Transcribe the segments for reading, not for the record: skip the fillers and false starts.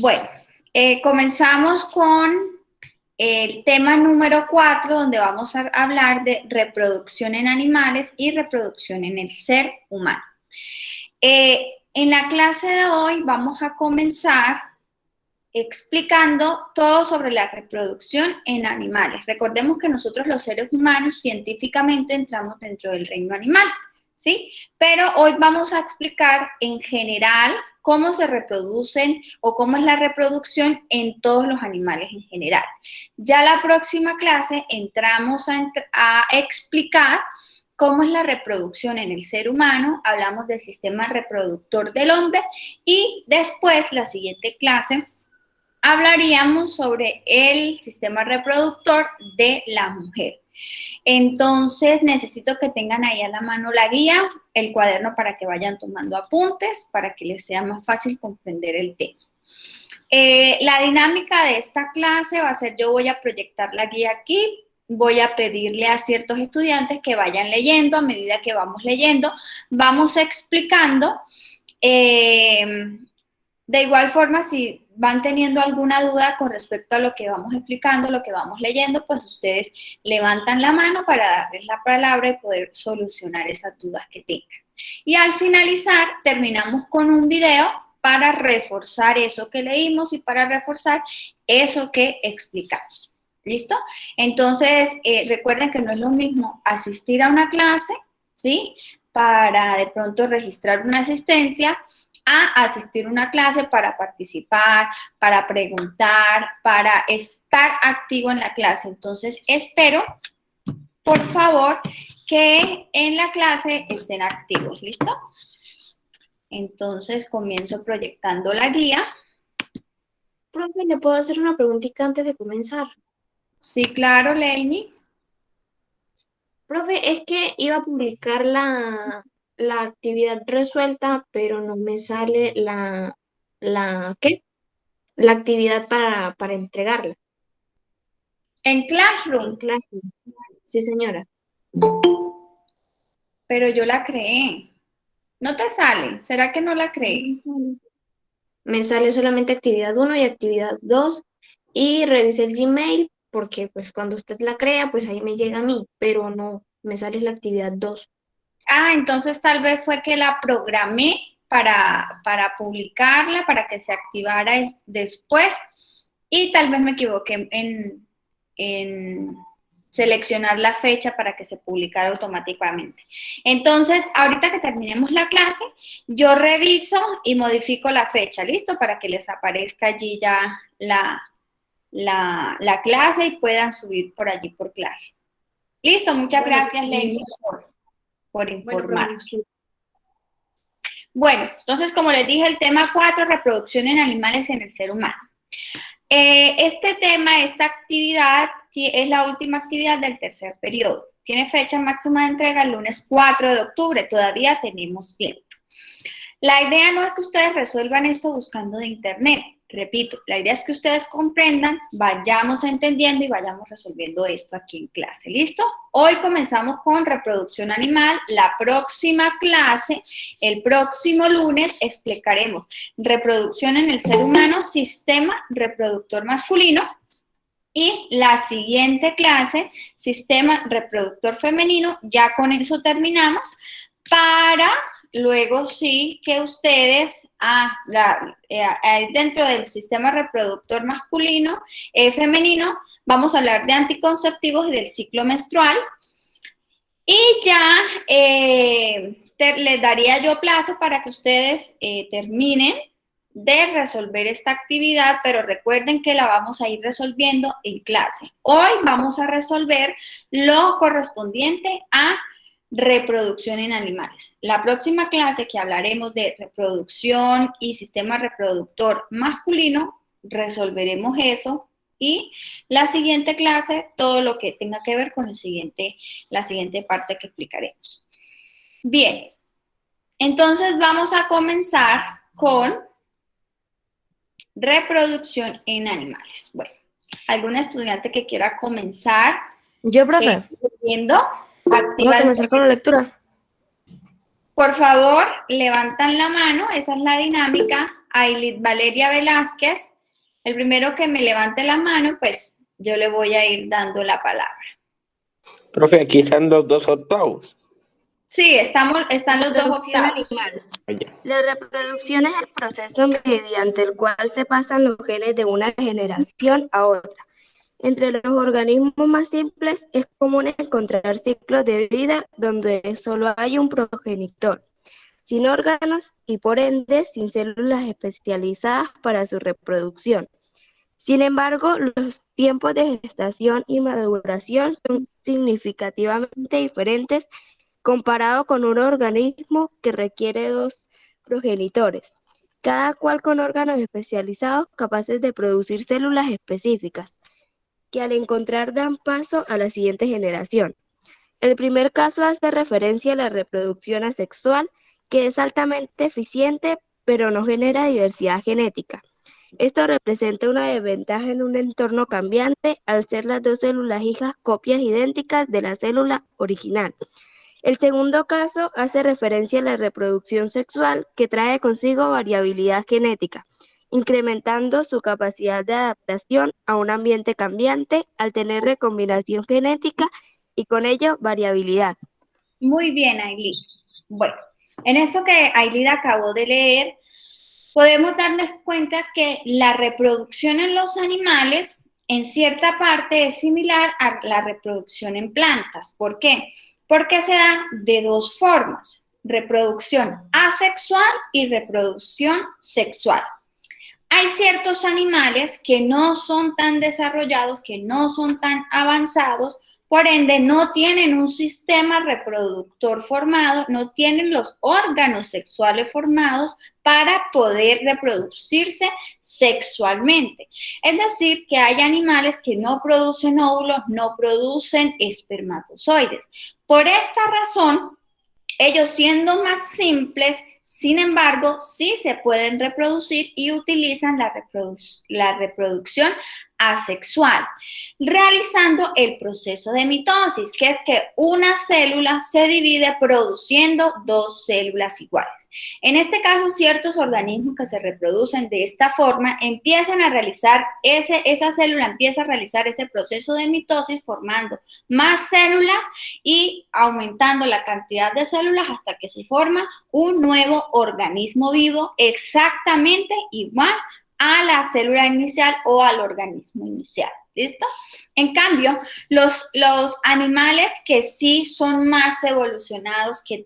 Bueno, comenzamos con el tema número 4, donde vamos a hablar de reproducción en animales y reproducción en el ser humano. En la clase de hoy vamos a comenzar explicando todo sobre la reproducción en animales. Recordemos que nosotros los seres humanos científicamente entramos dentro del reino animal, ¿sí? Pero hoy vamos a explicar en general cómo se reproducen o cómo es la reproducción en todos los animales en general. Ya la próxima clase entramos a explicar cómo es la reproducción en el ser humano, hablamos del sistema reproductor del hombre y después, la siguiente clase, hablaríamos sobre el sistema reproductor de la mujer. Entonces, necesito que tengan ahí a la mano la guía, el cuaderno para que vayan tomando apuntes, para que les sea más fácil comprender el tema. La dinámica de esta clase va a ser, yo voy a proyectar la guía aquí, voy a pedirle a ciertos estudiantes que vayan leyendo, a medida que vamos leyendo, vamos explicando. De igual forma, si van teniendo alguna duda con respecto a lo que vamos explicando, lo que vamos leyendo, pues ustedes levantan la mano para darles la palabra y poder solucionar esas dudas que tengan. Y al finalizar, terminamos con un video para reforzar eso que leímos y para reforzar eso que explicamos. ¿Listo? Entonces, recuerden que no es lo mismo asistir a una clase, ¿sí? Para de pronto registrar una asistencia, a asistir a una clase para participar, para preguntar, para estar activo en la clase. Entonces, espero, por favor, que en la clase estén activos. ¿Listo? Entonces, comienzo proyectando la guía. Profe, ¿le puedo hacer una preguntita antes de comenzar? Sí, claro, Leini. Profe, es que iba a publicar la actividad resuelta, pero no me sale ¿qué? La actividad para entregarla En en Classroom, clase. Sí, señora. pero yo la creé. ¿No te sale? ¿Será que no la No creé? me sale. Me sale solamente actividad 1 y actividad 2 y revisé el Gmail porque pues cuando usted la crea, pues ahí me llega a mí, pero no, me sale la actividad 2. Ah, entonces tal vez fue que la programé para publicarla, para que se activara después, y tal vez me equivoqué en seleccionar la fecha para que se publicara automáticamente. Entonces, ahorita que terminemos la clase, yo reviso y modifico la fecha, ¿listo? Para que les aparezca allí ya la clase y puedan subir por allí por clase. Listo, muchas Bueno, gracias, Lady, por bueno, informar. profe, sí. Bueno, entonces, como les dije, el tema 4, reproducción en animales y en el ser humano. Este tema, esta actividad, es la última actividad del tercer periodo. Tiene fecha máxima de entrega el lunes 4 de octubre. Todavía tenemos tiempo. La idea no es que ustedes resuelvan esto buscando de internet. Repito, la idea es que ustedes comprendan, vayamos entendiendo y vayamos resolviendo esto aquí en clase. ¿Listo? Hoy comenzamos con reproducción animal. La próxima clase, el próximo lunes, explicaremos reproducción en el ser humano, sistema reproductor masculino. Y la siguiente clase, sistema reproductor femenino. Ya con eso terminamos. Para luego sí que ustedes, dentro del sistema reproductor masculino, femenino, vamos a hablar de anticonceptivos y del ciclo menstrual. Y ya les daría yo plazo para que ustedes terminen de resolver esta actividad, pero recuerden que la vamos a ir resolviendo en clase. Hoy vamos a resolver lo correspondiente a reproducción en animales. La próxima clase que hablaremos de reproducción y sistema reproductor masculino, resolveremos eso. Y la siguiente clase, todo lo que tenga que ver con la siguiente parte que explicaremos. Bien, entonces vamos a comenzar con reproducción en animales. Bueno, ¿algún estudiante que quiera comenzar? Yo, profe, Viendo, voy a comenzar con la lectura. Por favor, levantan la mano, esa es la dinámica. Ailid Valeria Velázquez, El primero que me levante la mano, pues yo le voy a ir dando la palabra. Profe, aquí están los 2 octavos. Sí, están los 2 Reproducción octavos. animal. Allá. La reproducción es el proceso mediante el cual se pasan los genes de una generación a otra. Entre los organismos más simples es común encontrar ciclos de vida donde solo hay un progenitor, sin órganos y por ende sin células especializadas para su reproducción. Sin embargo, los tiempos de gestación y maduración son significativamente diferentes comparado con un organismo que requiere 2 progenitores, cada cual con órganos especializados capaces de producir células específicas, que al encontrar dan paso a la siguiente generación. El primer caso hace referencia a la reproducción asexual, que es altamente eficiente, pero no genera diversidad genética. Esto representa una desventaja en un entorno cambiante al ser las 2 células hijas copias idénticas de la célula original. El segundo caso hace referencia a la reproducción sexual, que trae consigo variabilidad genética, incrementando su capacidad de adaptación a un ambiente cambiante al tener recombinación genética y con ello variabilidad. Muy bien, Ailid. Bueno, en eso que Ailid acabó de leer, podemos darnos cuenta que la reproducción en los animales en cierta parte es similar a la reproducción en plantas. ¿Por qué? Porque se da de 2 formas, reproducción asexual y reproducción sexual. Hay ciertos animales que no son tan desarrollados, que no son tan avanzados, por ende no tienen un sistema reproductor formado, no tienen los órganos sexuales formados para poder reproducirse sexualmente. Es decir, que hay animales que no producen óvulos, no producen espermatozoides. Por esta razón, ellos siendo más simples, sin embargo, sí se pueden reproducir y utilizan la reproducción asexual, realizando el proceso de mitosis, que es que una célula se divide produciendo 2 células iguales. En este caso, ciertos organismos que se reproducen de esta forma empiezan a realizar esa célula empieza a realizar ese proceso de mitosis formando más células y aumentando la cantidad de células hasta que se forma un nuevo organismo vivo exactamente igual a la célula inicial o al organismo inicial. ¿Listo? En cambio, los animales que sí son más evolucionados, que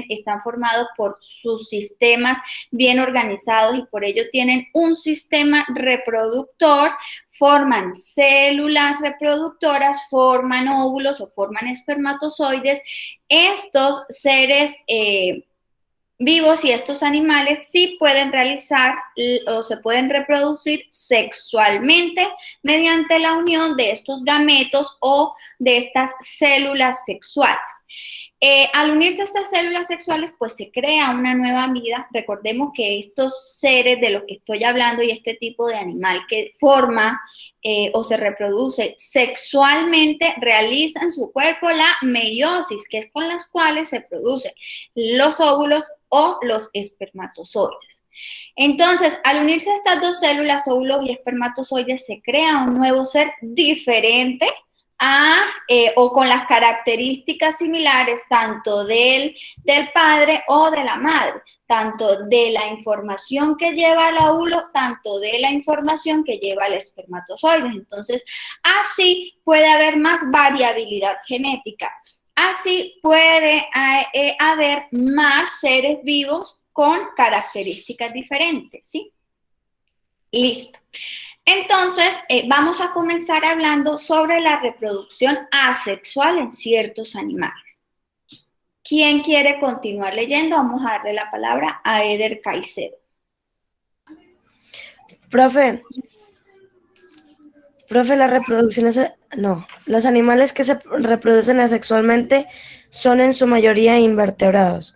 están formados por sus sistemas bien organizados y por ello tienen un sistema reproductor, forman células reproductoras, forman óvulos o forman espermatozoides. Estos seres vivos y estos animales sí pueden realizar o se pueden reproducir sexualmente mediante la unión de estos gametos o de estas células sexuales. Al unirse a estas células sexuales, pues se crea una nueva vida. Recordemos que estos seres de los que estoy hablando y este tipo de animal que forma o se reproduce sexualmente, realizan en su cuerpo la meiosis, que es con las cuales se producen los óvulos o los espermatozoides. Entonces, al unirse a estas 2 células, óvulos y espermatozoides, se crea un nuevo ser diferente o con las características similares tanto del padre o de la madre, tanto de la información que lleva el óvulo, tanto de la información que lleva el espermatozoide. Entonces, así puede haber más variabilidad genética. Así puede haber más seres vivos con características diferentes, ¿sí? Listo. Entonces, vamos a comenzar hablando sobre la reproducción asexual en ciertos animales. ¿Quién quiere continuar leyendo? Vamos a darle la palabra a Eder Caicedo. Profe, la reproducción los animales que se reproducen asexualmente son en su mayoría invertebrados.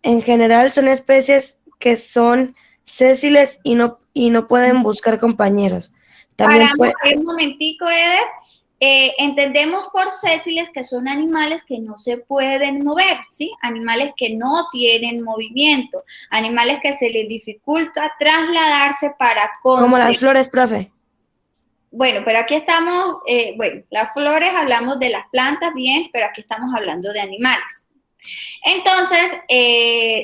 En general son especies que son sésiles y no pueden buscar compañeros. También Paramos ahí un momentico, Eder. Entendemos por sésiles que son animales que no se pueden mover, ¿sí? Animales que no tienen movimiento, animales que se les dificulta trasladarse para Como las flores, profe. Bueno, pero aquí estamos, bueno, las flores hablamos de las plantas, bien, pero aquí estamos hablando de animales. Entonces,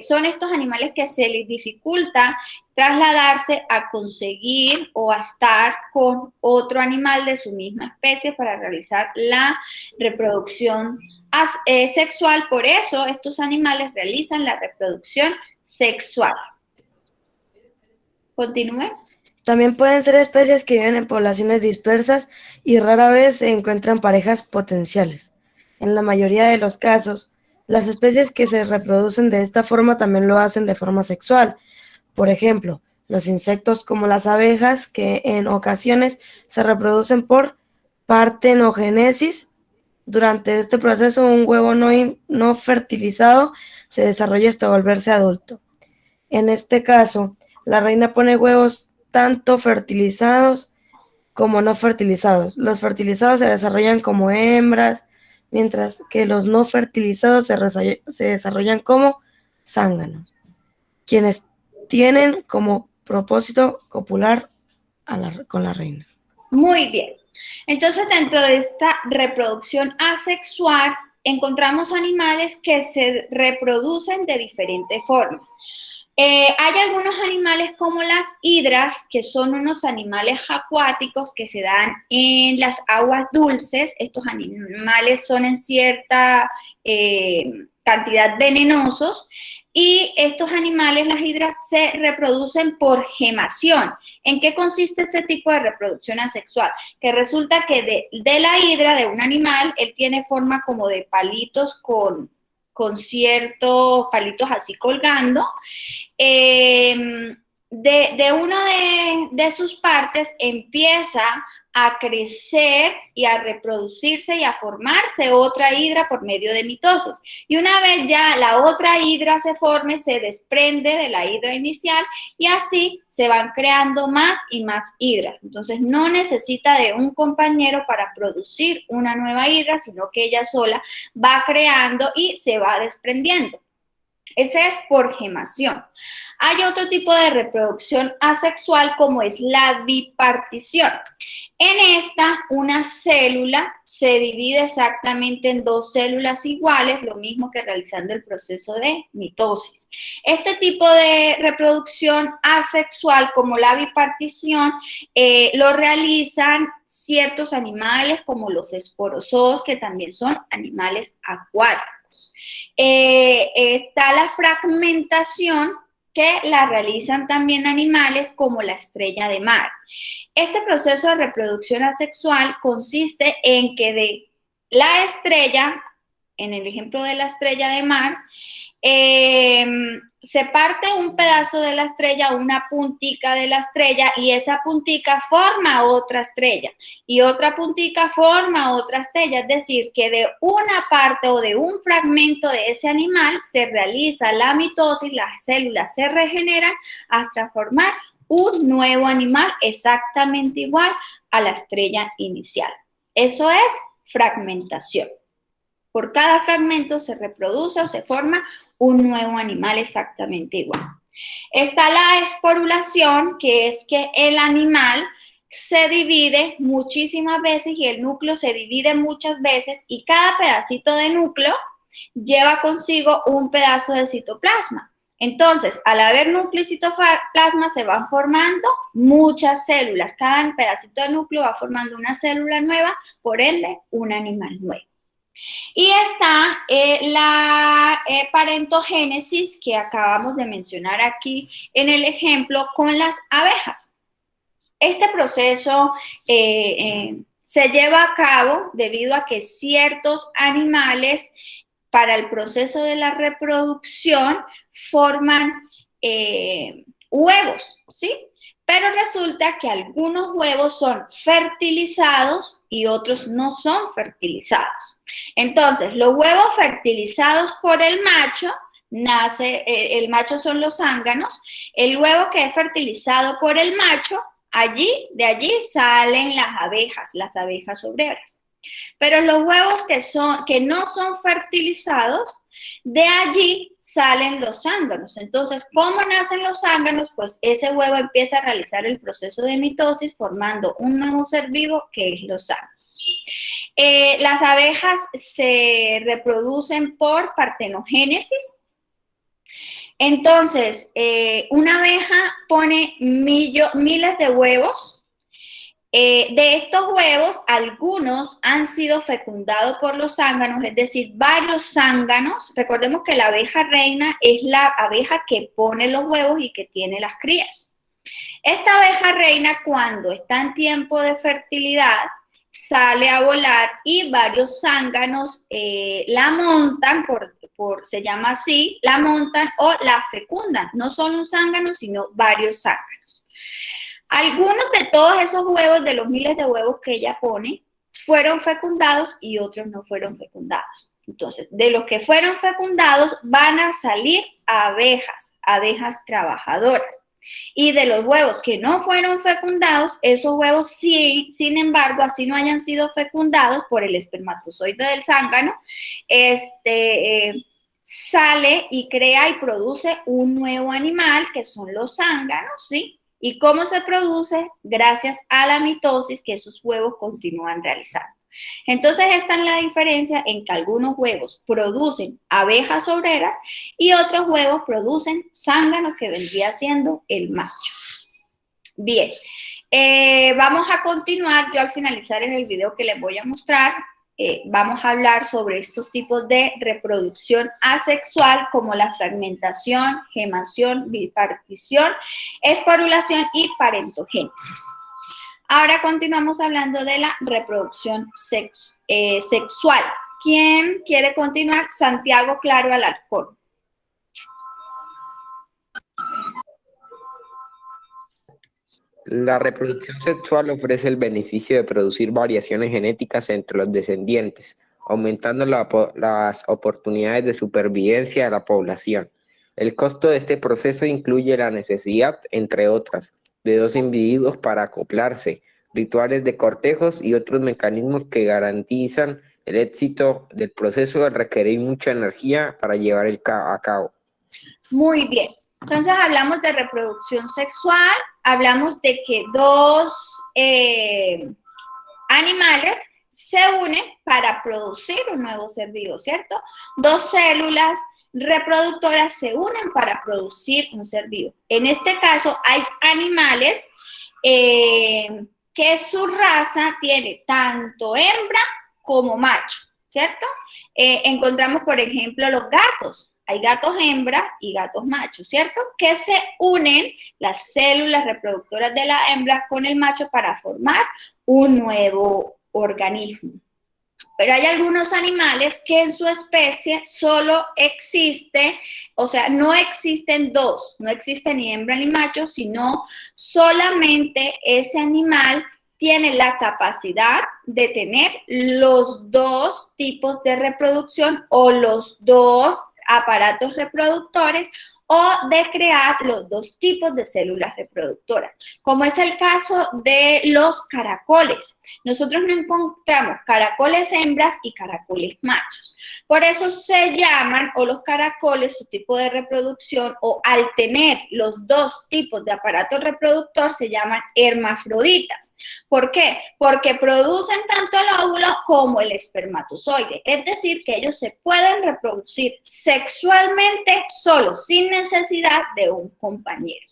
son estos animales que se les dificulta trasladarse a conseguir o a estar con otro animal de su misma especie para realizar la reproducción sexual. Por eso, estos animales realizan la reproducción sexual. Continúe. También pueden ser especies que viven en poblaciones dispersas y rara vez se encuentran parejas potenciales. En la mayoría de los casos, las especies que se reproducen de esta forma también lo hacen de forma sexual. Por ejemplo, los insectos como las abejas, que en ocasiones se reproducen por partenogénesis. Durante este proceso, un huevo no fertilizado se desarrolla hasta volverse adulto. En este caso, la reina pone huevos tanto fertilizados como no fertilizados. Los fertilizados se desarrollan como hembras, mientras que los no fertilizados se desarrollan como zánganos, quienes tienen como propósito copular con la reina. Muy bien. Entonces, dentro de esta reproducción asexual, encontramos animales que se reproducen de diferentes formas. Hay algunos animales como las hidras, que son unos animales acuáticos que se dan en las aguas dulces. Estos animales son en cierta cantidad venenosos y estos animales, las hidras, se reproducen por gemación. ¿En qué consiste este tipo de reproducción asexual? Que resulta que de la hidra, de un animal, él tiene forma como de palitos con ciertos palitos así colgando. De una de sus partes empieza a crecer y a reproducirse y a formarse otra hidra por medio de mitosis. Y una vez ya la otra hidra se forme, se desprende de la hidra inicial y así se van creando más y más hidras. Entonces no necesita de un compañero para producir una nueva hidra, sino que ella sola va creando y se va desprendiendo. Ese es por gemación. Hay otro tipo de reproducción asexual como es la bipartición. En esta, una célula se divide exactamente en dos células iguales, lo mismo que realizando el proceso de mitosis. Este tipo de reproducción asexual como la bipartición lo realizan ciertos animales como los esporozoos, que también son animales acuáticos. Está la fragmentación, que la realizan también animales como la estrella de mar. Este proceso de reproducción asexual consiste en que de la estrella, en el ejemplo de la estrella de mar, se parte un pedazo de la estrella, una puntica de la estrella, y esa puntica forma otra estrella, y otra puntica forma otra estrella, es decir, que de una parte o de un fragmento de ese animal se realiza la mitosis, las células se regeneran hasta formar un nuevo animal exactamente igual a la estrella inicial. Eso es fragmentación. Por cada fragmento se reproduce o se forma un nuevo animal exactamente igual. Está la esporulación, que es que el animal se divide muchísimas veces y el núcleo se divide muchas veces y cada pedacito de núcleo lleva consigo un pedazo de citoplasma. Entonces, al haber núcleo y citoplasma se van formando muchas células. Cada pedacito de núcleo va formando una célula nueva, por ende, un animal nuevo. Y está la parentogénesis que acabamos de mencionar aquí en el ejemplo con las abejas. Este proceso se lleva a cabo debido a que ciertos animales para el proceso de la reproducción forman huevos, ¿sí? Pero resulta que algunos huevos son fertilizados y otros no son fertilizados. Entonces, los huevos fertilizados por el macho, el macho son los zánganos, el huevo que es fertilizado por el macho, de allí salen las abejas obreras. Pero los huevos que no son fertilizados, de allí salen los zánganos. Entonces, ¿cómo nacen los zánganos? Pues ese huevo empieza a realizar el proceso de mitosis formando un nuevo ser vivo que es los zánganos. Las abejas se reproducen por partenogénesis. Entonces, una abeja pone miles de huevos. De estos huevos, algunos han sido fecundados por los zánganos, es decir, varios zánganos. Recordemos que la abeja reina es la abeja que pone los huevos y que tiene las crías. Esta abeja reina, cuando está en tiempo de fertilidad, sale a volar y varios zánganos la montan, se llama así, la montan o la fecundan. No solo un zángano, sino varios zánganos. Algunos de todos esos huevos, de los miles de huevos que ella pone, fueron fecundados y otros no fueron fecundados. Entonces, de los que fueron fecundados van a salir abejas trabajadoras. Y de los huevos que no fueron fecundados, esos huevos sí, sin embargo, así no hayan sido fecundados por el espermatozoide del zángano, sale y crea y produce un nuevo animal que son los zánganos, ¿sí? ¿Y cómo se produce? Gracias a la mitosis que esos huevos continúan realizando. Entonces, esta es la diferencia en que algunos huevos producen abejas obreras y otros huevos producen zánganos, que vendría siendo el macho. Bien, vamos a continuar. Yo al finalizar en el video que les voy a mostrar, vamos a hablar sobre estos tipos de reproducción asexual como la fragmentación, gemación, bipartición, esporulación y parentogénesis. Ahora continuamos hablando de la reproducción sexual. ¿Quién quiere continuar? Santiago Claro Alarcón. La reproducción sexual ofrece el beneficio de producir variaciones genéticas entre los descendientes, aumentando las oportunidades de supervivencia de la población. El costo de este proceso incluye la necesidad, entre otras, de dos individuos para acoplarse, rituales de cortejos y otros mecanismos que garantizan el éxito del proceso de requerir mucha energía para llevar a cabo. Muy bien. Entonces hablamos de reproducción sexual, hablamos de que dos animales se unen para producir un nuevo ser vivo, ¿cierto? Dos células reproductoras se unen para producir un ser vivo. En este caso hay animales que su raza tiene tanto hembra como macho, ¿cierto? Encontramos, por ejemplo, los gatos. Hay gatos hembra y gatos machos, ¿cierto? Que se unen las células reproductoras de la hembra con el macho para formar un nuevo organismo. Pero hay algunos animales que en su especie solo existe, o sea, no existen dos, no existe ni hembra ni macho, sino solamente ese animal tiene la capacidad de tener los dos tipos de reproducción o los dos aparatos reproductores o de crear los dos tipos de células reproductoras, como es el caso de los caracoles. Nosotros no encontramos caracoles hembras y caracoles machos. Por eso se llaman, o los caracoles, su tipo de reproducción, o al tener los dos tipos de aparato reproductor, se llaman hermafroditas. ¿Por qué? Porque producen tanto el óvulo como el espermatozoide. Es decir, que ellos se pueden reproducir sexualmente solos, sin necesidad de un compañero.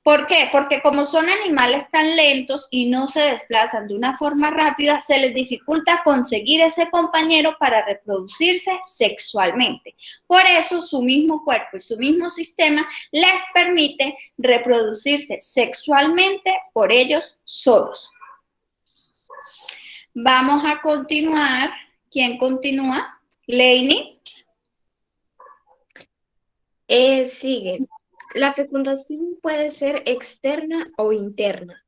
¿Por qué? Porque como son animales tan lentos y no se desplazan de una forma rápida, se les dificulta conseguir ese compañero para reproducirse sexualmente. Por eso su mismo cuerpo y su mismo sistema les permite reproducirse sexualmente por ellos solos. Vamos a continuar. ¿Quién continúa? Leini. Sigue. La fecundación puede ser externa o interna.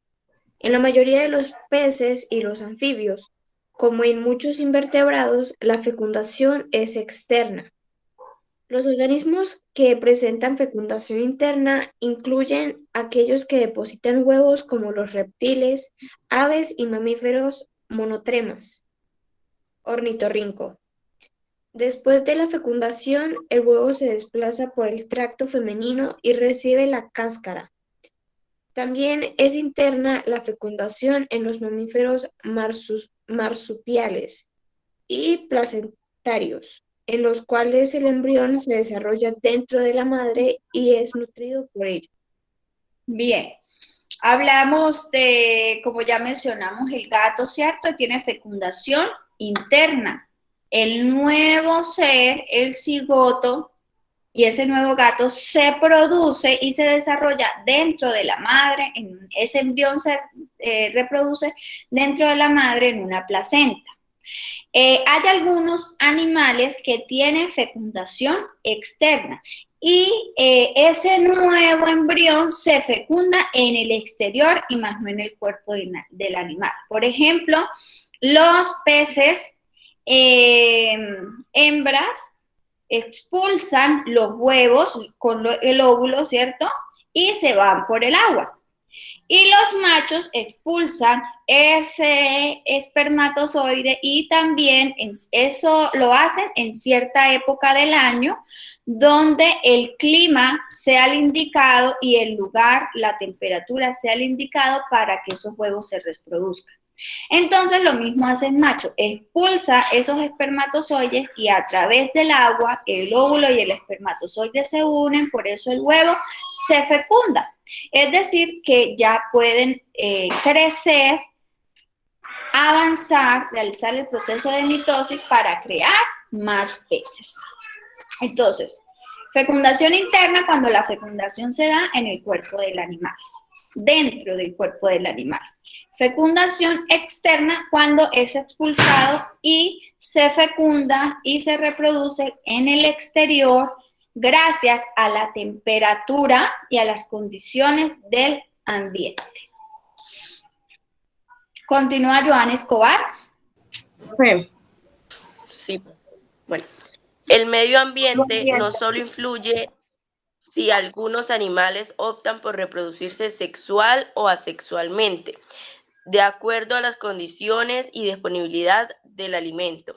En la mayoría de los peces y los anfibios, como en muchos invertebrados, la fecundación es externa. Los organismos que presentan fecundación interna incluyen aquellos que depositan huevos como los reptiles, aves y mamíferos monotremas. ornitorrinco. Después de la fecundación, el huevo se desplaza por el tracto femenino y recibe la cáscara. También es interna la fecundación en los mamíferos marsupiales y placentarios, en los cuales el embrión se desarrolla dentro de la madre y es nutrido por ella. Bien, hablamos de, como ya mencionamos, el gato, ¿cierto? Tiene fecundación interna. El nuevo ser, el cigoto, y ese nuevo gato se produce y se desarrolla dentro de la madre, ese embrión se reproduce dentro de la madre en una placenta. Hay algunos animales que tienen fecundación externa y ese nuevo embrión se fecunda en el exterior y más no en el cuerpo del animal. Por ejemplo, los peces hembras expulsan los huevos con el óvulo, ¿cierto? Y se van por el agua. Y los machos expulsan ese espermatozoide y también eso lo hacen en cierta época del año donde el clima sea el indicado y el lugar, la temperatura sea el indicado para que esos huevos se reproduzcan. Entonces lo mismo hace el macho, expulsa esos espermatozoides y a través del agua el óvulo y el espermatozoide se unen, por eso el huevo se fecunda. Es decir, que ya pueden crecer, avanzar, realizar el proceso de mitosis para crear más peces. Entonces, fecundación interna cuando la fecundación se da en el cuerpo del animal, dentro del cuerpo del animal. Fecundación externa cuando es expulsado y se fecunda y se reproduce en el exterior gracias a la temperatura y a las condiciones del ambiente. Continúa Joan Escobar. Sí, bueno. El medio ambiente no solo influye si algunos animales optan por reproducirse sexual o asexualmente, de acuerdo a las condiciones y disponibilidad del alimento,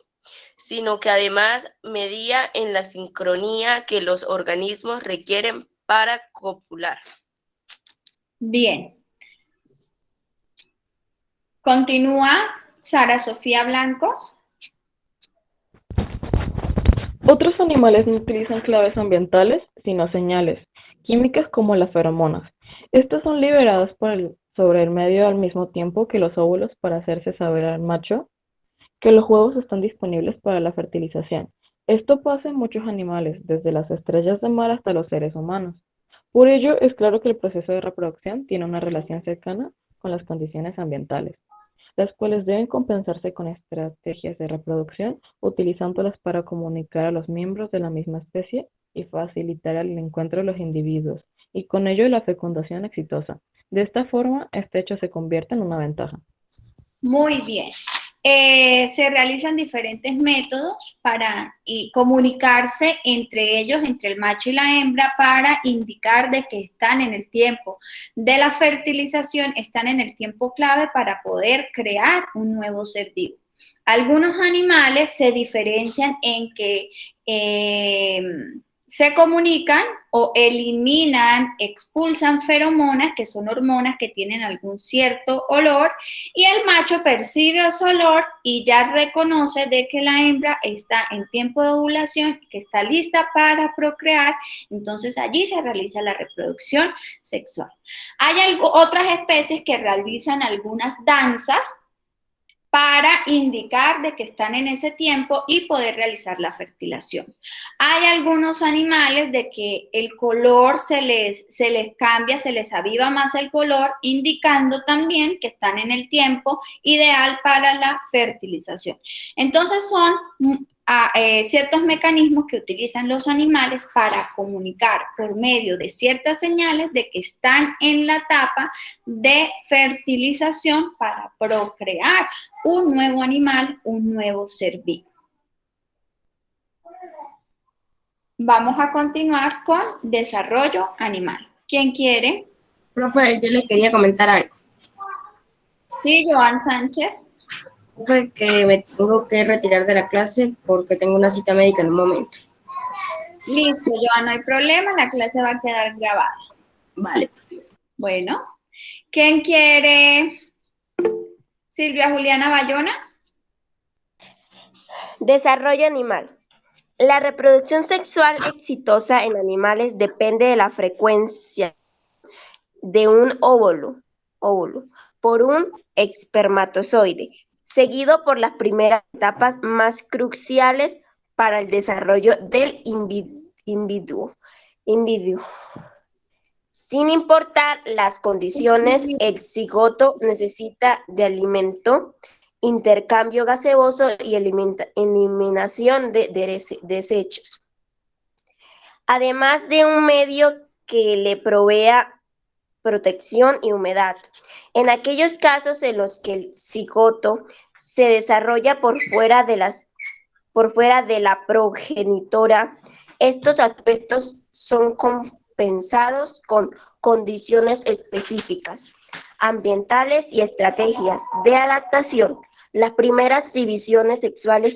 sino que además medía en la sincronía que los organismos requieren para copular. Bien. Continúa Sara Sofía Blanco. Otros animales no utilizan claves ambientales, sino señales químicas como las feromonas. Estas son liberadas sobre el medio al mismo tiempo que los óvulos para hacerse saber al macho que los huevos están disponibles para la fertilización. Esto pasa en muchos animales, desde las estrellas de mar hasta los seres humanos. Por ello, es claro que el proceso de reproducción tiene una relación cercana con las condiciones ambientales, las cuales deben compensarse con estrategias de reproducción, utilizándolas para comunicar a los miembros de la misma especie y facilitar el encuentro de los individuos, y con ello la fecundación exitosa. De esta forma, este hecho se convierte en una ventaja. Muy bien. Se realizan diferentes métodos para comunicarse entre ellos, entre el macho y la hembra, para indicar de que están en el tiempo de la fertilización, están en el tiempo clave para poder crear un nuevo ser vivo. Algunos animales se diferencian en que se comunican o eliminan, expulsan feromonas, que son hormonas que tienen algún cierto olor, y el macho percibe ese olor y ya reconoce de que la hembra está en tiempo de ovulación, que está lista para procrear, entonces allí se realiza la reproducción sexual. Hay otras especies que realizan algunas danzas para indicar de que están en ese tiempo y poder realizar la fertilización. Hay algunos animales de que el color se les cambia, se les aviva más el color, indicando también que están en el tiempo ideal para la fertilización. Entonces son ciertos mecanismos que utilizan los animales para comunicar por medio de ciertas señales de que están en la etapa de fertilización para procrear un nuevo animal, un nuevo ser vivo. Vamos a continuar con desarrollo animal. ¿Quién quiere? Profe, yo le quería comentar algo. Sí, Joan Sánchez. Fue que me tengo que retirar de la clase porque tengo una cita médica en un momento. Listo, Joan, no hay problema, la clase va a quedar grabada. Vale. Bueno, ¿quién quiere? Silvia Juliana Bayona. Desarrollo animal. La reproducción sexual exitosa en animales depende de la frecuencia de un óvulo por un espermatozoide, seguido por las primeras etapas más cruciales para el desarrollo del individuo. Sin importar las condiciones, el cigoto necesita de alimento, intercambio gaseoso y eliminación de desechos, además de un medio que le provea protección y humedad. En aquellos casos en los que el cigoto se desarrolla por fuera de la progenitora, estos aspectos son compensados con condiciones específicas, ambientales y estrategias de adaptación. Las primeras divisiones sexuales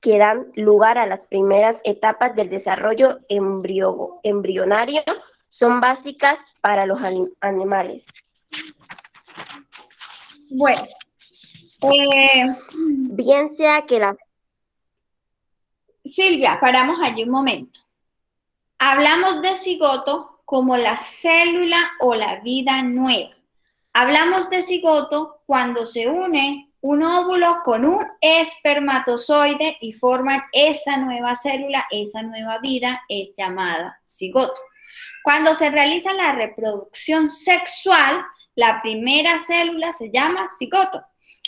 que dan lugar a las primeras etapas del desarrollo embrionario son básicas para los animales. Bueno, bien sea que la... Silvia, paramos allí un momento. Hablamos de cigoto como la célula o la vida nueva. Hablamos de cigoto cuando se une un óvulo con un espermatozoide y forman esa nueva célula, esa nueva vida es llamada cigoto. Cuando se realiza la reproducción sexual, la primera célula se llama cigoto.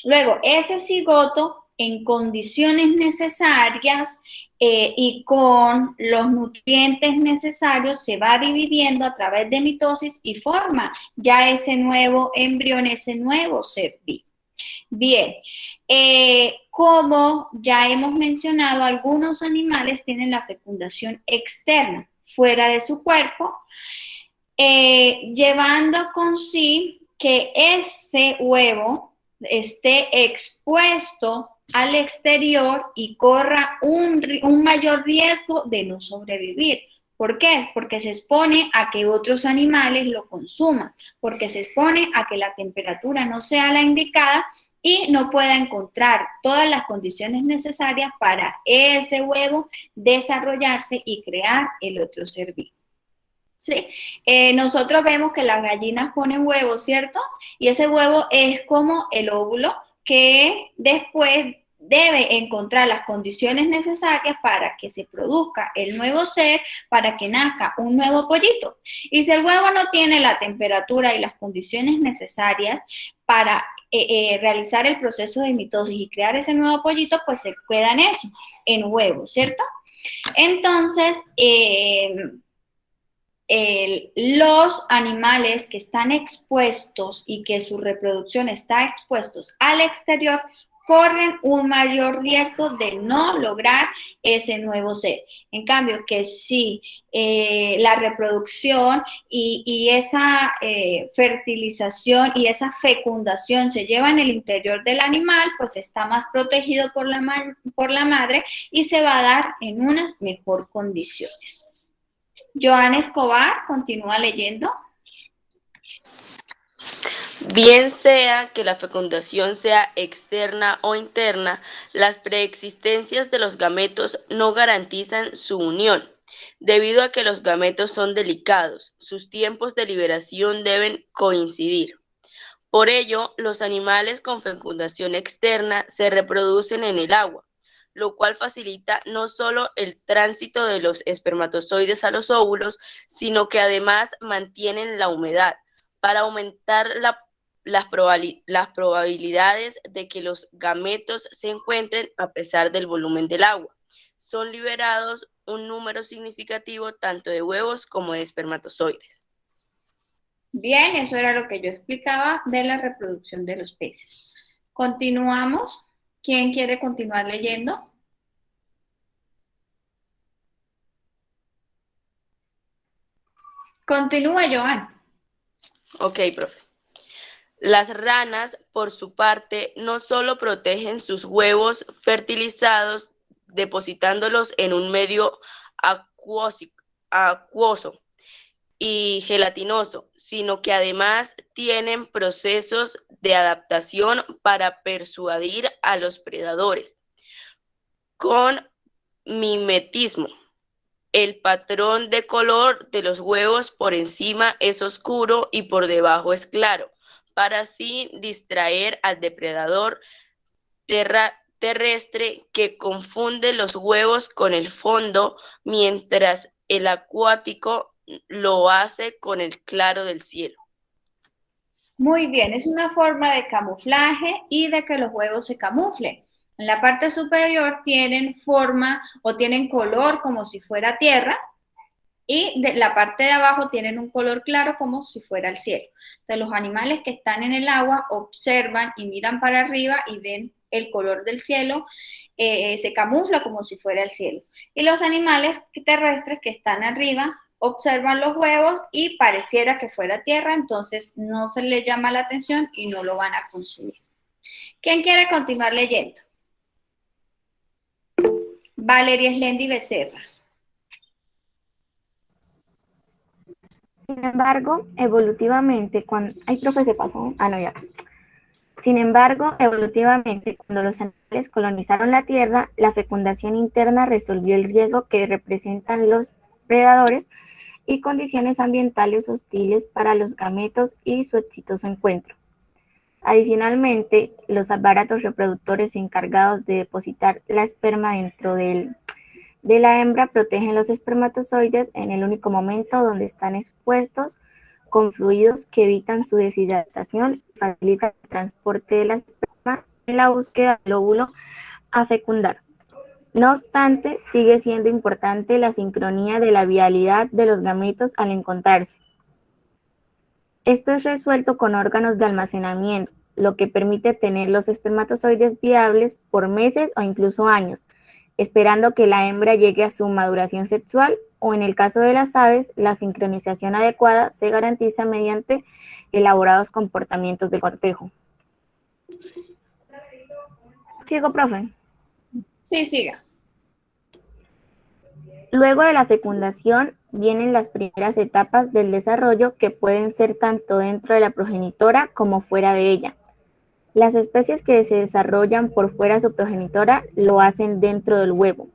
Luego, ese cigoto, en condiciones necesarias y con los nutrientes necesarios, se va dividiendo a través de mitosis y forma ya ese nuevo embrión, ese nuevo ser vivo. Bien, como ya hemos mencionado, algunos animales tienen la fecundación externa, fuera de su cuerpo, llevando con sí que ese huevo esté expuesto al exterior y corra un mayor riesgo de no sobrevivir. ¿Por qué? Porque se expone a que otros animales lo consuman, porque se expone a que la temperatura no sea la indicada y no pueda encontrar todas las condiciones necesarias para ese huevo desarrollarse y crear el otro ser vivo. ¿Sí? Nosotros vemos que las gallinas ponen huevos, ¿cierto? Y ese huevo es como el óvulo que después debe encontrar las condiciones necesarias para que se produzca el nuevo ser, para que nazca un nuevo pollito. Y si el huevo no tiene la temperatura y las condiciones necesarias para realizar el proceso de mitosis y crear ese nuevo pollito, pues se queda en eso, en huevo, ¿cierto? Entonces, los animales que están expuestos y que su reproducción está expuestos al exterior corren un mayor riesgo de no lograr ese nuevo ser. En cambio, que si la reproducción y esa fertilización y esa fecundación se lleva en el interior del animal, pues está más protegido por la madre y se va a dar en unas mejor condiciones. Joan Escobar, continúa leyendo. Bien sea que la fecundación sea externa o interna, las preexistencias de los gametos no garantizan su unión. Debido a que los gametos son delicados, sus tiempos de liberación deben coincidir. Por ello, los animales con fecundación externa se reproducen en el agua, lo cual facilita no solo el tránsito de los espermatozoides a los óvulos, sino que además mantienen la humedad para aumentar las probabilidades de que los gametos se encuentren a pesar del volumen del agua. Son liberados un número significativo tanto de huevos como de espermatozoides. Bien, eso era lo que yo explicaba de la reproducción de los peces. Continuamos. ¿Quién quiere continuar leyendo? Continúa, Joan. Ok, profe. Las ranas, por su parte, no solo protegen sus huevos fertilizados depositándolos en un medio acuoso y gelatinoso, sino que además tienen procesos de adaptación para persuadir a los predadores. Con mimetismo, el patrón de color de los huevos por encima es oscuro y por debajo es claro, para así distraer al depredador terrestre que confunde los huevos con el fondo, mientras el acuático lo hace con el claro del cielo. Muy bien, es una forma de camuflaje y de que los huevos se camuflen. En la parte superior tienen forma o tienen color como si fuera tierra, y de la parte de abajo tienen un color claro como si fuera el cielo. Entonces, los animales que están en el agua observan y miran para arriba y ven el color del cielo, se camufla como si fuera el cielo. Y los animales terrestres que están arriba observan los huevos y pareciera que fuera tierra, entonces no se les llama la atención y no lo van a consumir. ¿Quién quiere continuar leyendo? Valeria Eslendi Becerra. Sin embargo, evolutivamente, cuando... Ay, profe, se pasó. Ah, no, ya. Sin embargo, evolutivamente, cuando los animales colonizaron la Tierra, la fecundación interna resolvió el riesgo que representan los predadores y condiciones ambientales hostiles para los gametos y su exitoso encuentro. Adicionalmente, los aparatos reproductores encargados de depositar la esperma dentro de la hembra protegen los espermatozoides en el único momento donde están expuestos con fluidos que evitan su deshidratación y facilitan el transporte de la esperma en la búsqueda del óvulo a fecundar. No obstante, sigue siendo importante la sincronía de la vialidad de los gametos al encontrarse. Esto es resuelto con órganos de almacenamiento, lo que permite tener los espermatozoides viables por meses o incluso años, esperando que la hembra llegue a su maduración sexual, o en el caso de las aves, la sincronización adecuada se garantiza mediante elaborados comportamientos de cortejo. ¿Sigo, profe? Sí, siga. Luego de la fecundación vienen las primeras etapas del desarrollo que pueden ser tanto dentro de la progenitora como fuera de ella. Las especies que se desarrollan por fuera de su progenitora lo hacen dentro del huevo,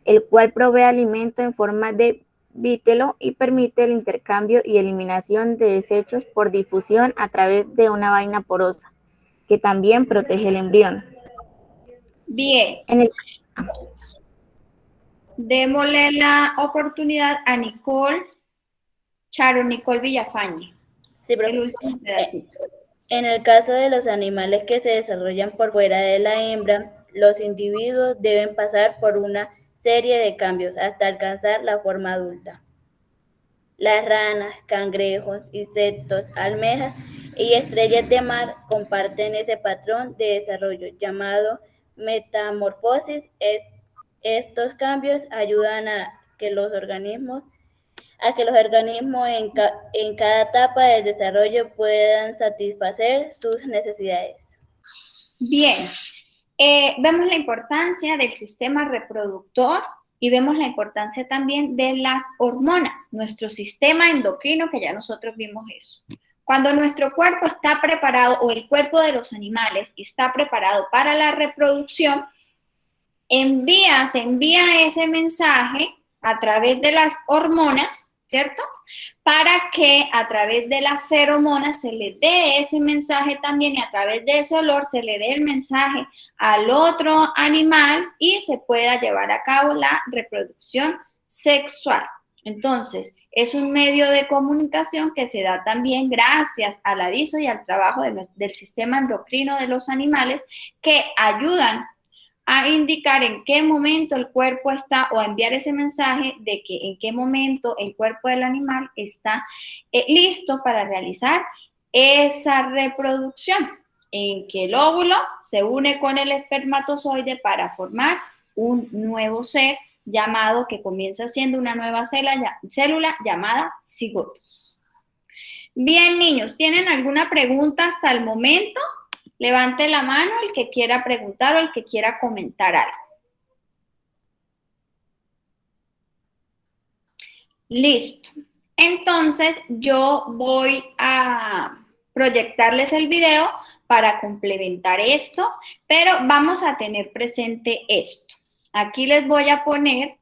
el cual provee alimento en forma de vitelo y permite el intercambio y eliminación de desechos por difusión a través de una vaina porosa, que también protege el embrión. Bien. Démosle la oportunidad a Charo Nicole Villafañe. Sí, El último pedacito. En el caso de los animales que se desarrollan por fuera de la hembra, los individuos deben pasar por una serie de cambios hasta alcanzar la forma adulta. Las ranas, cangrejos, insectos, almejas y estrellas de mar comparten ese patrón de desarrollo llamado metamorfosis. Estos cambios ayudan a que los organismos en cada etapa del desarrollo puedan satisfacer sus necesidades. Bien, vemos la importancia del sistema reproductor y vemos la importancia también de las hormonas, nuestro sistema endocrino, que ya nosotros vimos eso. Cuando nuestro cuerpo está preparado, o el cuerpo de los animales está preparado para la reproducción, se envía ese mensaje a través de las hormonas, ¿cierto? Para que a través de las feromonas se le dé ese mensaje también, y a través de ese olor se le dé el mensaje al otro animal y se pueda llevar a cabo la reproducción sexual. Entonces, es un medio de comunicación que se da también gracias al aviso y al trabajo del sistema endocrino de los animales, que ayudan a indicar en qué momento el cuerpo está, o a enviar ese mensaje de que en qué momento el cuerpo del animal está listo para realizar esa reproducción, en que el óvulo se une con el espermatozoide para formar un nuevo ser llamado, que comienza siendo una nueva célula llamada cigoto. Bien, niños, ¿tienen alguna pregunta hasta el momento? Levante la mano el que quiera preguntar o el que quiera comentar algo. Listo. Entonces, yo voy a proyectarles el video para complementar esto, pero vamos a tener presente esto. Aquí les voy a poner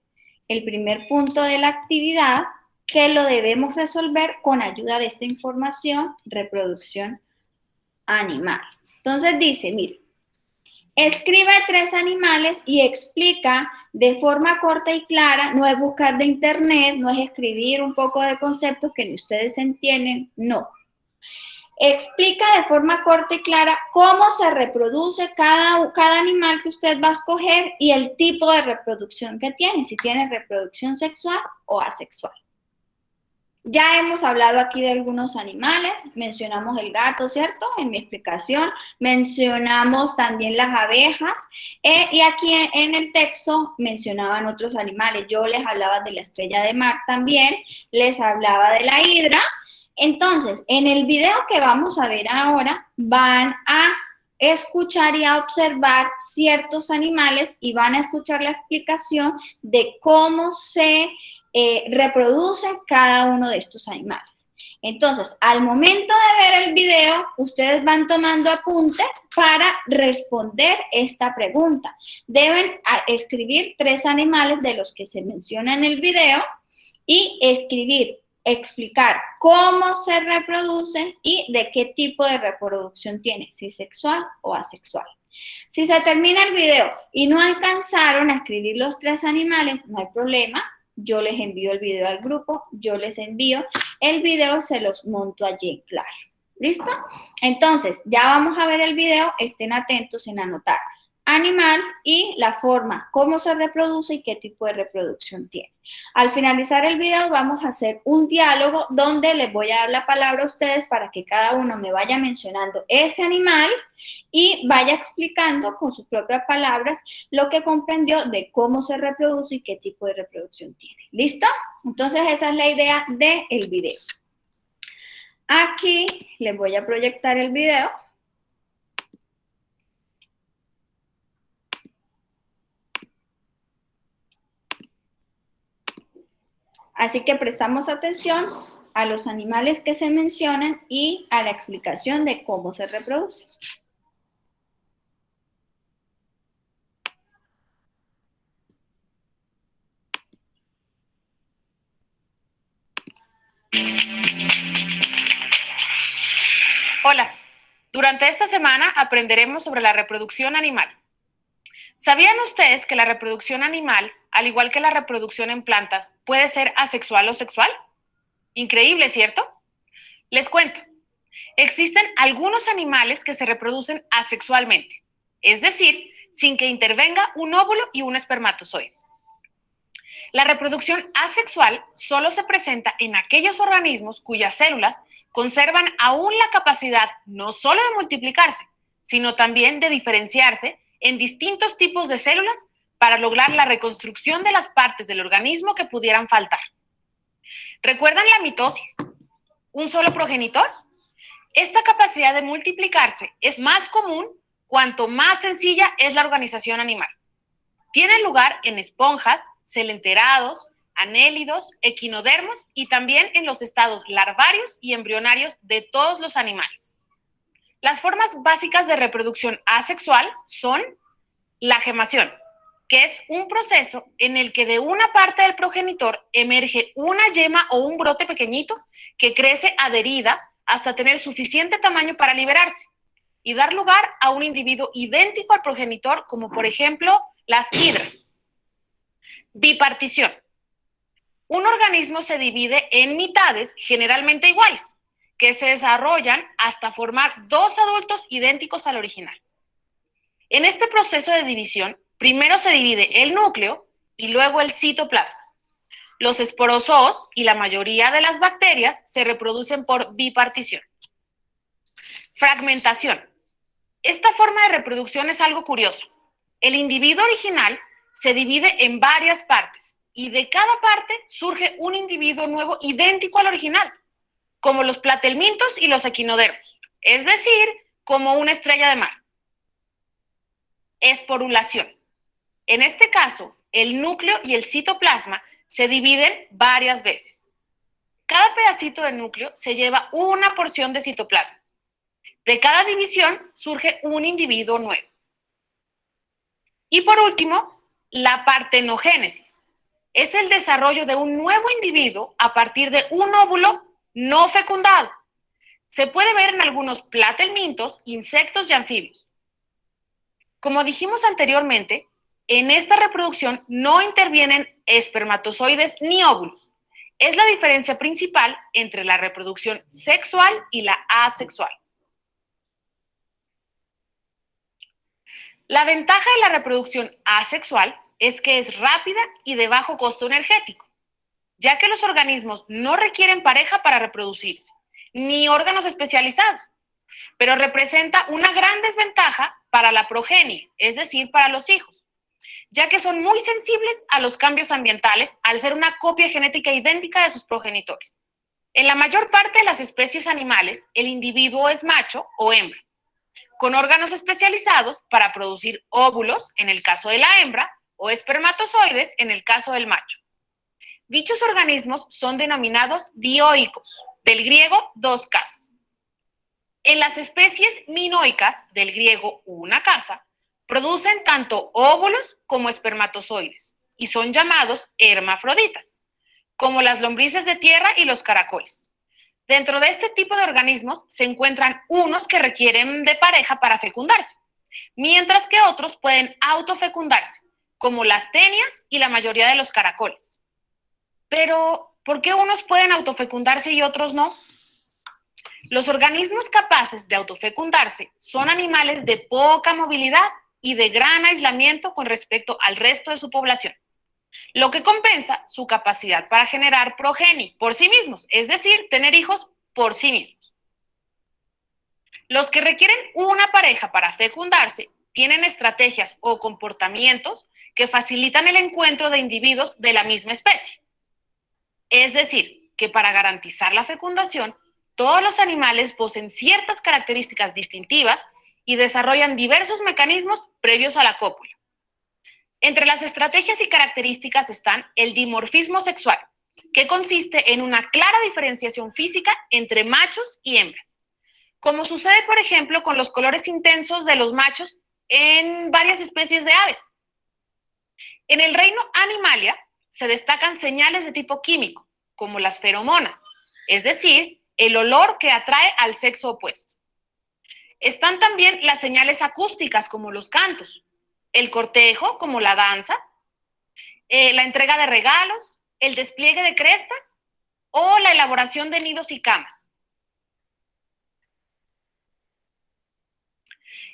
el primer punto de la actividad que lo debemos resolver con ayuda de esta información, reproducción animal. Entonces dice, mire, escribe 3 animales y explica de forma corta y clara, no es buscar de internet, no es escribir un poco de conceptos que ni ustedes entienden, no. Explica de forma corta y clara cómo se reproduce cada animal que usted va a escoger y el tipo de reproducción que tiene, si tiene reproducción sexual o asexual. Ya hemos hablado aquí de algunos animales, mencionamos el gato, ¿cierto? En mi explicación, mencionamos también las abejas y aquí en el texto mencionaban otros animales. Yo les hablaba de la estrella de mar también, les hablaba de la hidra. Entonces, en el video que vamos a ver ahora, van a escuchar y a observar ciertos animales y van a escuchar la explicación de cómo se reproduce cada uno de estos animales. Entonces, al momento de ver el video, ustedes van tomando apuntes para responder esta pregunta. Deben escribir 3 animales de los que se menciona en el video y explicar cómo se reproducen y de qué tipo de reproducción tiene, si sexual o asexual. Si se termina el video y no alcanzaron a escribir los 3 animales, no hay problema. Yo les envío el video al grupo, yo les envío el video, se los monto allí en Claro. ¿Listo? Entonces, ya vamos a ver el video, estén atentos en anotar animal y la forma, cómo se reproduce y qué tipo de reproducción tiene. Al finalizar el video vamos a hacer un diálogo donde les voy a dar la palabra a ustedes para que cada uno me vaya mencionando ese animal y vaya explicando con sus propias palabras lo que comprendió de cómo se reproduce y qué tipo de reproducción tiene. ¿Listo? Entonces esa es la idea del video. Aquí les voy a proyectar el video. Así que prestamos atención a los animales que se mencionan y a la explicación de cómo se reproducen. Hola, durante esta semana aprenderemos sobre la reproducción animal. ¿Sabían ustedes que la reproducción animal, al igual que la reproducción en plantas, puede ser asexual o sexual? Increíble, ¿cierto? Les cuento. Existen algunos animales que se reproducen asexualmente, es decir, sin que intervenga un óvulo y un espermatozoide. La reproducción asexual solo se presenta en aquellos organismos cuyas células conservan aún la capacidad no solo de multiplicarse, sino también de diferenciarse en distintos tipos de células para lograr la reconstrucción de las partes del organismo que pudieran faltar. ¿Recuerdan la mitosis? ¿Un solo progenitor? Esta capacidad de multiplicarse es más común cuanto más sencilla es la organización animal. Tiene lugar en esponjas, celenterados, anélidos, equinodermos y también en los estados larvarios y embrionarios de todos los animales. Las formas básicas de reproducción asexual son la gemación, que es un proceso en el que de una parte del progenitor emerge una yema o un brote pequeñito que crece adherida hasta tener suficiente tamaño para liberarse y dar lugar a un individuo idéntico al progenitor, como por ejemplo las hidras. Bipartición. Un organismo se divide en mitades generalmente iguales, que se desarrollan hasta formar 2 adultos idénticos al original. En este proceso de división, primero se divide el núcleo y luego el citoplasma. Los esporozoos y la mayoría de las bacterias se reproducen por bipartición. Fragmentación. Esta forma de reproducción es algo curioso. El individuo original se divide en varias partes y de cada parte surge un individuo nuevo idéntico al original. como los platelmintos y los equinodermos, es decir, como una estrella de mar. Esporulación. En este caso, el núcleo y el citoplasma se dividen varias veces. Cada pedacito de núcleo se lleva una porción de citoplasma. De cada división surge un individuo nuevo. Y por último, la partenogénesis. Es el desarrollo de un nuevo individuo a partir de un óvulo no fecundado. Se puede ver en algunos platelmintos, insectos y anfibios. Como dijimos anteriormente, en esta reproducción no intervienen espermatozoides ni óvulos. Es la diferencia principal entre la reproducción sexual y la asexual. La ventaja de la reproducción asexual es que es rápida y de bajo costo energético, ya que los organismos no requieren pareja para reproducirse, ni órganos especializados, pero representa una gran desventaja para la progenie, es decir, para los hijos, ya que son muy sensibles a los cambios ambientales al ser una copia genética idéntica de sus progenitores. En la mayor parte de las especies animales, el individuo es macho o hembra, con órganos especializados para producir óvulos en el caso de la hembra o espermatozoides en el caso del macho. Dichos organismos son denominados dioicos, del griego dos casas. En las especies minoicas, del griego una casa, producen tanto óvulos como espermatozoides y son llamados hermafroditas, como las lombrices de tierra y los caracoles. Dentro de este tipo de organismos se encuentran unos que requieren de pareja para fecundarse, mientras que otros pueden autofecundarse, como las tenias y la mayoría de los caracoles. Pero, ¿por qué unos pueden autofecundarse y otros no? Los organismos capaces de autofecundarse son animales de poca movilidad y de gran aislamiento con respecto al resto de su población, lo que compensa su capacidad para generar progenie por sí mismos, es decir, tener hijos por sí mismos. Los que requieren una pareja para fecundarse tienen estrategias o comportamientos que facilitan el encuentro de individuos de la misma especie. Es decir, que para garantizar la fecundación, todos los animales poseen ciertas características distintivas y desarrollan diversos mecanismos previos a la cópula. Entre las estrategias y características están el dimorfismo sexual, que consiste en una clara diferenciación física entre machos y hembras, como sucede, por ejemplo, con los colores intensos de los machos en varias especies de aves. En el reino Animalia se destacan señales de tipo químico, como las feromonas, es decir, el olor que atrae al sexo opuesto. Están también las señales acústicas, como los cantos, el cortejo, como la danza, la entrega de regalos, el despliegue de crestas o la elaboración de nidos y camas.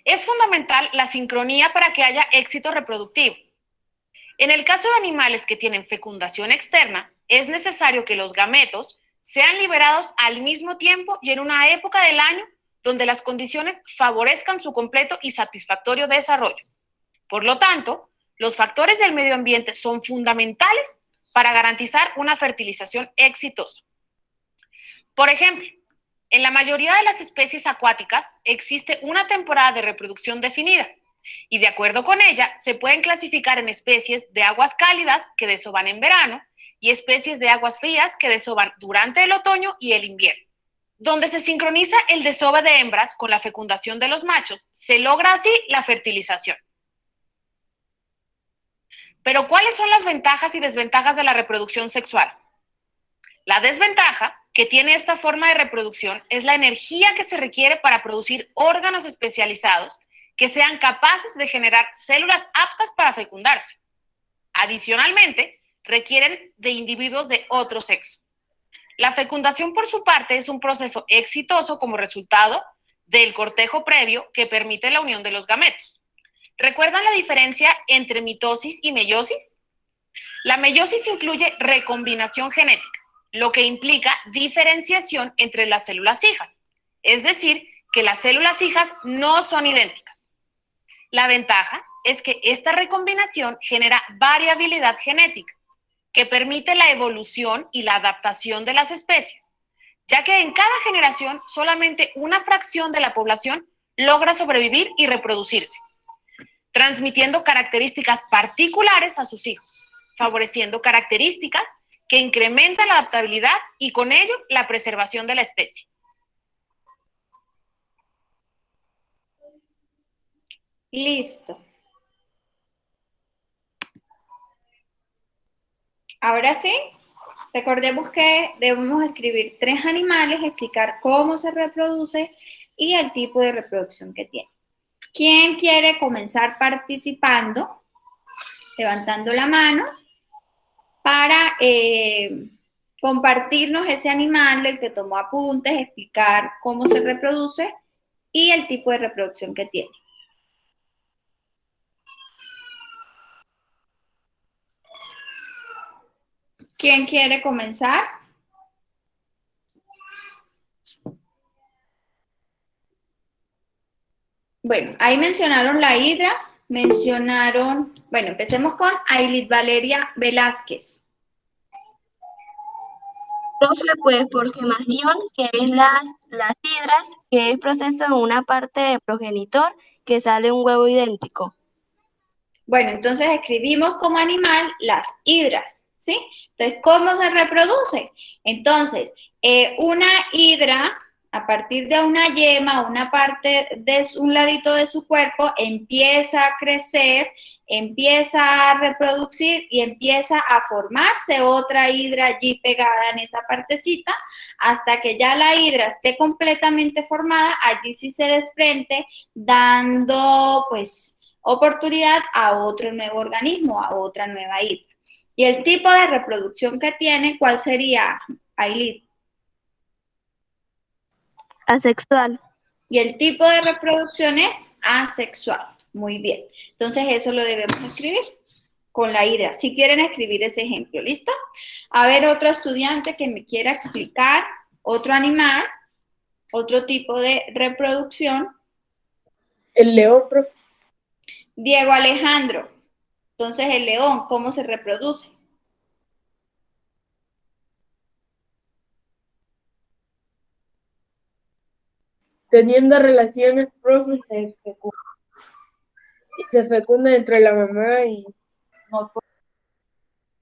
Es fundamental la sincronía para que haya éxito reproductivo. En el caso de animales que tienen fecundación externa, es necesario que los gametos sean liberados al mismo tiempo y en una época del año donde las condiciones favorezcan su completo y satisfactorio desarrollo. Por lo tanto, los factores del medio ambiente son fundamentales para garantizar una fertilización exitosa. Por ejemplo, en la mayoría de las especies acuáticas existe una temporada de reproducción definida y de acuerdo con ella se pueden clasificar en especies de aguas cálidas que desovan en verano y especies de aguas frías que desovan durante el otoño y el invierno. Donde se sincroniza el desove de hembras con la fecundación de los machos, se logra así la fertilización. Pero, ¿cuáles son las ventajas y desventajas de la reproducción sexual? La desventaja que tiene esta forma de reproducción es la energía que se requiere para producir órganos especializados que sean capaces de generar células aptas para fecundarse. Adicionalmente, requieren de individuos de otro sexo. La fecundación, por su parte, es un proceso exitoso como resultado del cortejo previo que permite la unión de los gametos. ¿Recuerdan la diferencia entre mitosis y meiosis? La meiosis incluye recombinación genética, lo que implica diferenciación entre las células hijas, es decir, que las células hijas no son idénticas. La ventaja es que esta recombinación genera variabilidad genética, que permite la evolución y la adaptación de las especies, ya que en cada generación solamente una fracción de la población logra sobrevivir y reproducirse, transmitiendo características particulares a sus hijos, favoreciendo características que incrementan la adaptabilidad y con ello la preservación de la especie. Listo. Ahora sí, recordemos que debemos escribir 3 animales, explicar cómo se reproduce y el tipo de reproducción que tiene. ¿Quién quiere comenzar participando? Levantando la mano para compartirnos ese animal del que tomó apuntes, explicar cómo se reproduce y el tipo de reproducción que tiene. ¿Quién quiere comenzar? Bueno, ahí mencionaron la hidra, bueno, empecemos con Ailid Valeria Velázquez. Profe, pues por gemación, que es las hidras, que es proceso de una parte de progenitor que sale un huevo idéntico. Bueno, entonces escribimos como animal las hidras, ¿sí? Entonces, ¿cómo se reproduce? Entonces, una hidra, a partir de una yema, una parte de un ladito de su cuerpo, empieza a crecer, empieza a reproducir y empieza a formarse otra hidra allí pegada en esa partecita, hasta que ya la hidra esté completamente formada, allí sí se desprende, dando, pues, oportunidad a otro nuevo organismo, a otra nueva hidra. Y el tipo de reproducción que tiene, ¿cuál sería, Ailid? Asexual. Y el tipo de reproducción es asexual. Muy bien. Entonces eso lo debemos escribir con la hidra. Si quieren escribir ese ejemplo, ¿listo? A ver, otro estudiante que me quiera explicar otro animal, otro tipo de reproducción. El león, profe. Diego Alejandro. Entonces, el león, ¿cómo se reproduce? Teniendo relaciones, profe, se fecunda entre la mamá y...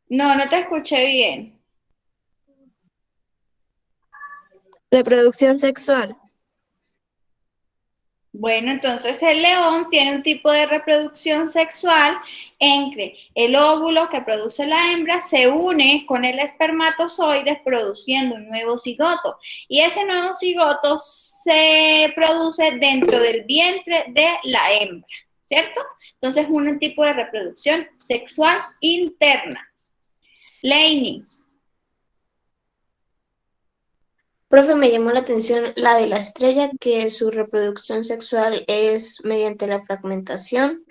No te escuché bien. Reproducción sexual. Bueno, entonces el león tiene un tipo de reproducción sexual en que el óvulo que produce la hembra se une con el espermatozoide produciendo un nuevo cigoto. Y ese nuevo cigoto se produce dentro del vientre de la hembra, ¿cierto? Entonces es un tipo de reproducción sexual interna. Lainey. Profe, me llamó la atención la de la estrella, que su reproducción sexual es mediante la fragmentación.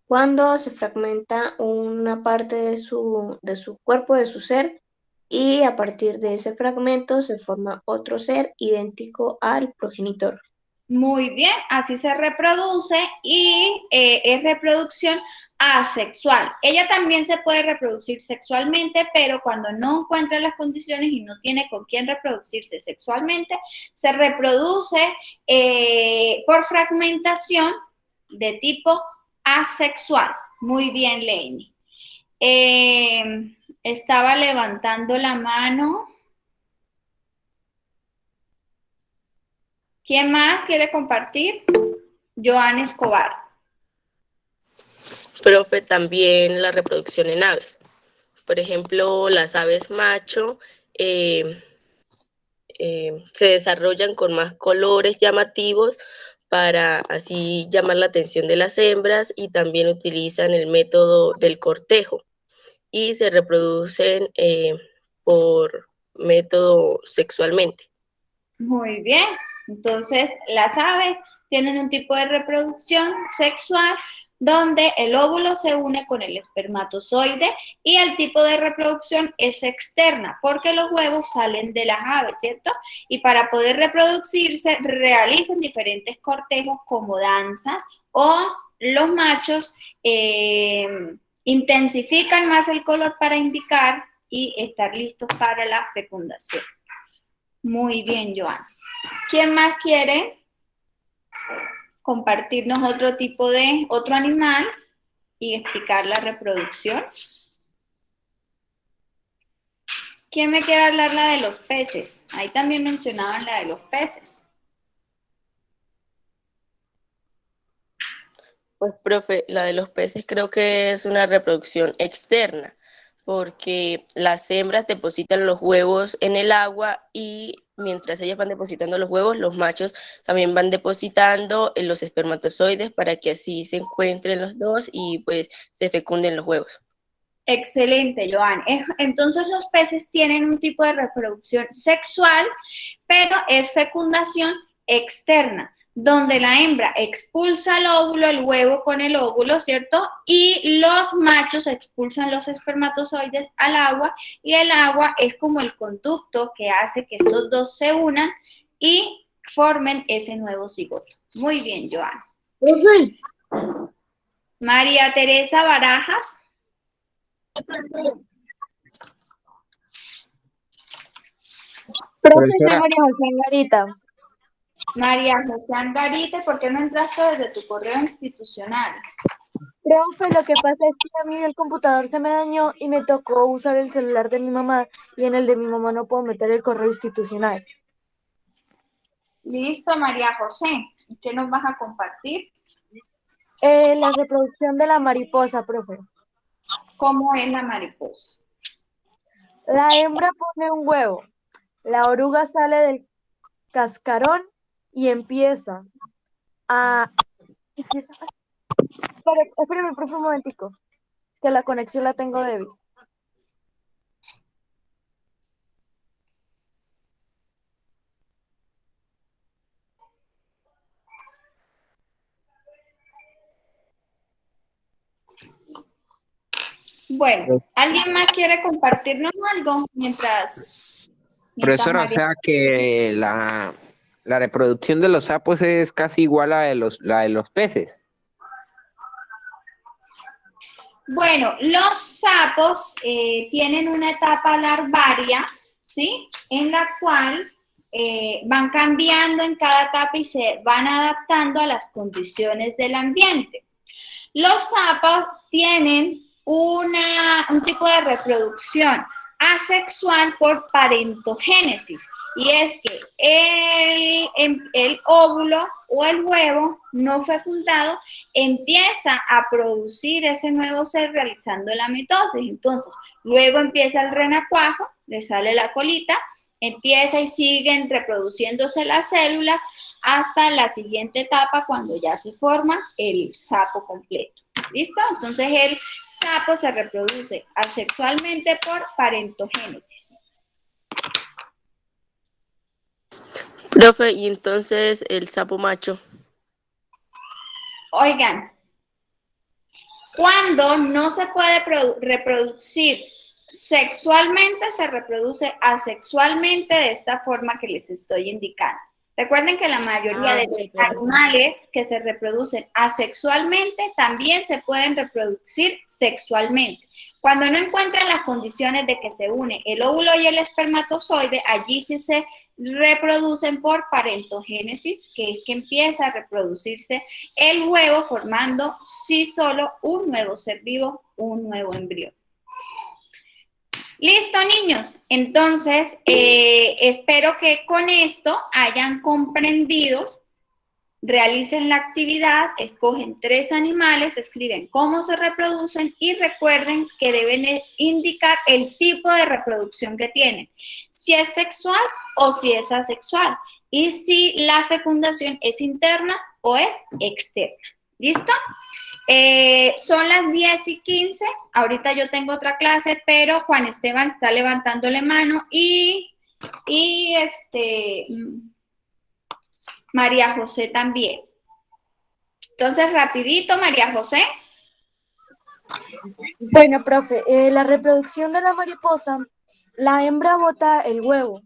Cuando se fragmenta una parte de su cuerpo, de su ser, y a partir de ese fragmento se forma otro ser idéntico al progenitor. Muy bien, así se reproduce y es reproducción asexual. Ella también se puede reproducir sexualmente, pero cuando no encuentra las condiciones y no tiene con quién reproducirse sexualmente, se reproduce por fragmentación de tipo asexual. Muy bien, Leini. Estaba levantando la mano. ¿Quién más quiere compartir? Joan Escobar. Profe, también la reproducción en aves. Por ejemplo, las aves macho se desarrollan con más colores llamativos para así llamar la atención de las hembras, y también utilizan el método del cortejo y se reproducen por método sexualmente. Muy bien, entonces las aves tienen un tipo de reproducción sexual donde el óvulo se une con el espermatozoide y el tipo de reproducción es externa porque los huevos salen de las aves, ¿cierto? Y para poder reproducirse realizan diferentes cortejos como danzas, o los machos intensifican más el color para indicar y estar listos para la fecundación. Muy bien, Joan. ¿Quién más quiere compartirnos otro animal y explicar la reproducción? ¿Quién me quiere hablar la de los peces? Ahí también mencionaban la de los peces. Pues, profe, la de los peces creo que es una reproducción externa, porque las hembras depositan los huevos en el agua y mientras ellas van depositando los huevos, los machos también van depositando en los espermatozoides para que así se encuentren los dos y pues se fecunden los huevos. Excelente, Joan. Entonces los peces tienen un tipo de reproducción sexual, pero es fecundación externa, donde la hembra expulsa el óvulo, el huevo con el óvulo, ¿cierto? Y los machos expulsan los espermatozoides al agua y el agua es como el conducto que hace que estos dos se unan y formen ese nuevo cigoto. Muy bien, Joan. Profe, María Teresa Barajas. Profe, soy Profesora, María José Angarita. María José Angarita, ¿por qué no entraste desde tu correo institucional? Profe, lo que pasa es que a mí el computador se me dañó y me tocó usar el celular de mi mamá y en el de mi mamá no puedo meter el correo institucional. Listo, María José. ¿Y qué nos vas a compartir? La reproducción de la mariposa, profe. ¿Cómo es la mariposa? La hembra pone un huevo, la oruga sale del cascarón y empieza a... Espérame, profe, un momentico, que la conexión la tengo débil. Bueno, ¿alguien más quiere compartirnos algo mientras profesora, o sea María? que la reproducción de los sapos es casi igual a la de los peces. Bueno, los sapos tienen una etapa larvaria, ¿sí? En la cual van cambiando en cada etapa y se van adaptando a las condiciones del ambiente. Los sapos tienen un tipo de reproducción asexual por parentogénesis, y es que el óvulo o el huevo no fecundado empieza a producir ese nuevo ser realizando la mitosis. Entonces, luego empieza el renacuajo, le sale la colita, empieza y siguen reproduciéndose las células hasta la siguiente etapa cuando ya se forma el sapo completo. ¿Listo? Entonces el sapo se reproduce asexualmente por parentogénesis. Profe, y entonces el sapo macho. Oigan, cuando no se puede reproducir sexualmente, se reproduce asexualmente de esta forma que les estoy indicando. Recuerden que la mayoría de los animales que se reproducen asexualmente también se pueden reproducir sexualmente. Cuando no encuentran las condiciones de que se une el óvulo y el espermatozoide, allí sí se reproducen por parentogénesis, que es que empieza a reproducirse el huevo formando sí solo un nuevo ser vivo, un nuevo embrión. Listo, niños. Entonces, espero que con esto hayan comprendido. Realicen la actividad, escogen 3 animales, escriben cómo se reproducen y recuerden que deben indicar el tipo de reproducción que tienen, si es sexual o si es asexual, y si la fecundación es interna o es externa. ¿Listo? Son las 10:15, ahorita yo tengo otra clase, pero Juan Esteban está levantándole mano y María José también. Entonces, rapidito, María José. Bueno, profe, la reproducción de la mariposa, la hembra bota el huevo,